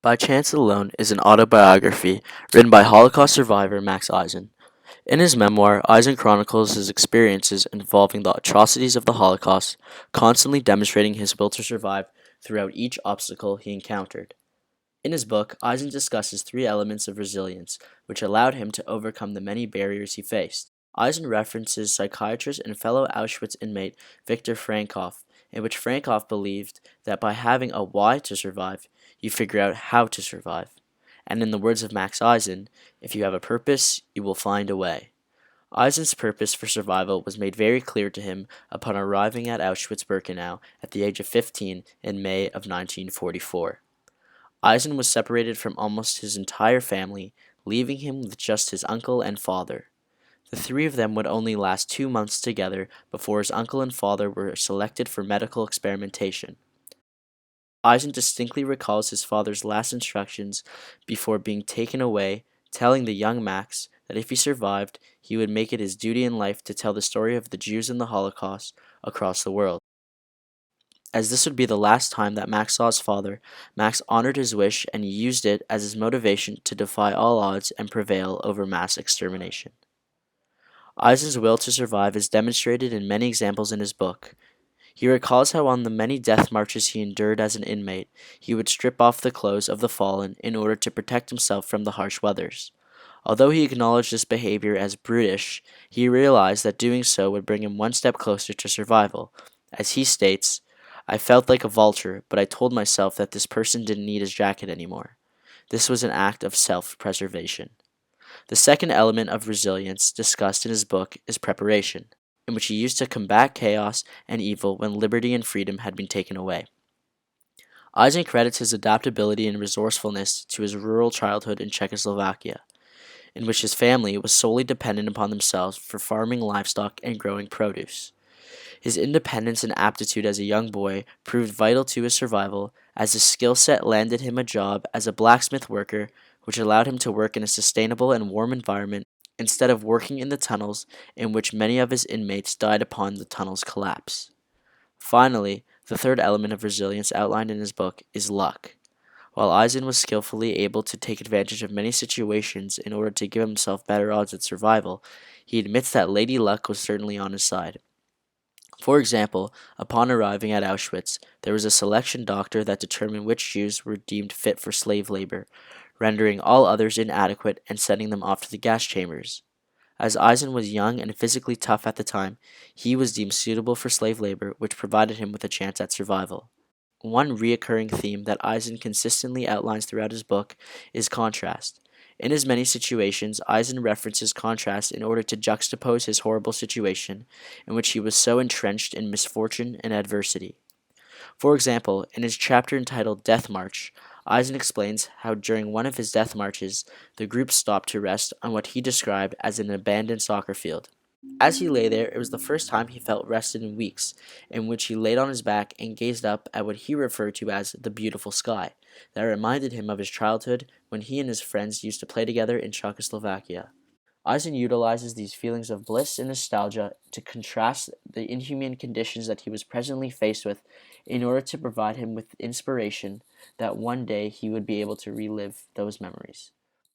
By Chance Alone is an autobiography written by Holocaust survivor Max Eisen. In his memoir, Eisen chronicles his experiences involving the atrocities of the Holocaust, constantly demonstrating his will to survive throughout each obstacle he encountered. In his book, Eisen discusses three elements of resilience, which allowed him to overcome the many barriers he faced. Eisen references psychiatrist and fellow Auschwitz inmate Viktor Frankov, in which Frankov believed that by having a why to survive, you figure out how to survive. And in the words of Max Eisen, if you have a purpose, you will find a way. Eisen's purpose for survival was made very clear to him upon arriving at Auschwitz-Birkenau at the age of 15 in May of 1944. Eisen was separated from almost his entire family, leaving him with just his uncle and father. The three of them would only last 2 months together before his uncle and father were selected for medical experimentation. Eisen distinctly recalls his father's last instructions before being taken away, telling the young Max that if he survived, he would make it his duty in life to tell the story of the Jews in the Holocaust across the world. As this would be the last time that Max saw his father, Max honored his wish and used it as his motivation to defy all odds and prevail over mass extermination. Eisen's will to survive is demonstrated in many examples in his book. He recalls how on the many death marches he endured as an inmate, he would strip off the clothes of the fallen in order to protect himself from the harsh weathers. Although he acknowledged this behavior as brutish, he realized that doing so would bring him one step closer to survival. As he states, I felt like a vulture, but I told myself that this person didn't need his jacket anymore. This was an act of self-preservation. The second element of resilience discussed in his book is preparation, in which he used to combat chaos and evil when liberty and freedom had been taken away. Eisen credits his adaptability and resourcefulness to his rural childhood in Czechoslovakia, in which his family was solely dependent upon themselves for farming livestock and growing produce. His independence and aptitude as a young boy proved vital to his survival, as his skill set landed him a job as a blacksmith worker, which allowed him to work in a sustainable and warm environment instead of working in the tunnels in which many of his inmates died upon the tunnel's collapse. Finally, the third element of resilience outlined in his book is luck. While Eisen was skillfully able to take advantage of many situations in order to give himself better odds at survival, he admits that Lady Luck was certainly on his side. For example, upon arriving at Auschwitz, there was a selection doctor that determined which Jews were deemed fit for slave labor, rendering all others inadequate and sending them off to the gas chambers. As Eisen was young and physically tough at the time, he was deemed suitable for slave labor, which provided him with a chance at survival. One recurring theme that Eisen consistently outlines throughout his book is contrast. In his many situations, Eisen references contrast in order to juxtapose his horrible situation, in which he was so entrenched in misfortune and adversity. For example, in his chapter entitled Death March, Eisen explains how during one of his death marches, the group stopped to rest on what he described as an abandoned soccer field. As he lay there, it was the first time he felt rested in weeks, in which he laid on his back and gazed up at what he referred to as the beautiful sky, that reminded him of his childhood when he and his friends used to play together in Czechoslovakia. Eisen utilizes these feelings of bliss and nostalgia to contrast the inhumane conditions that he was presently faced with in order to provide him with inspiration that one day he would be able to relive those memories.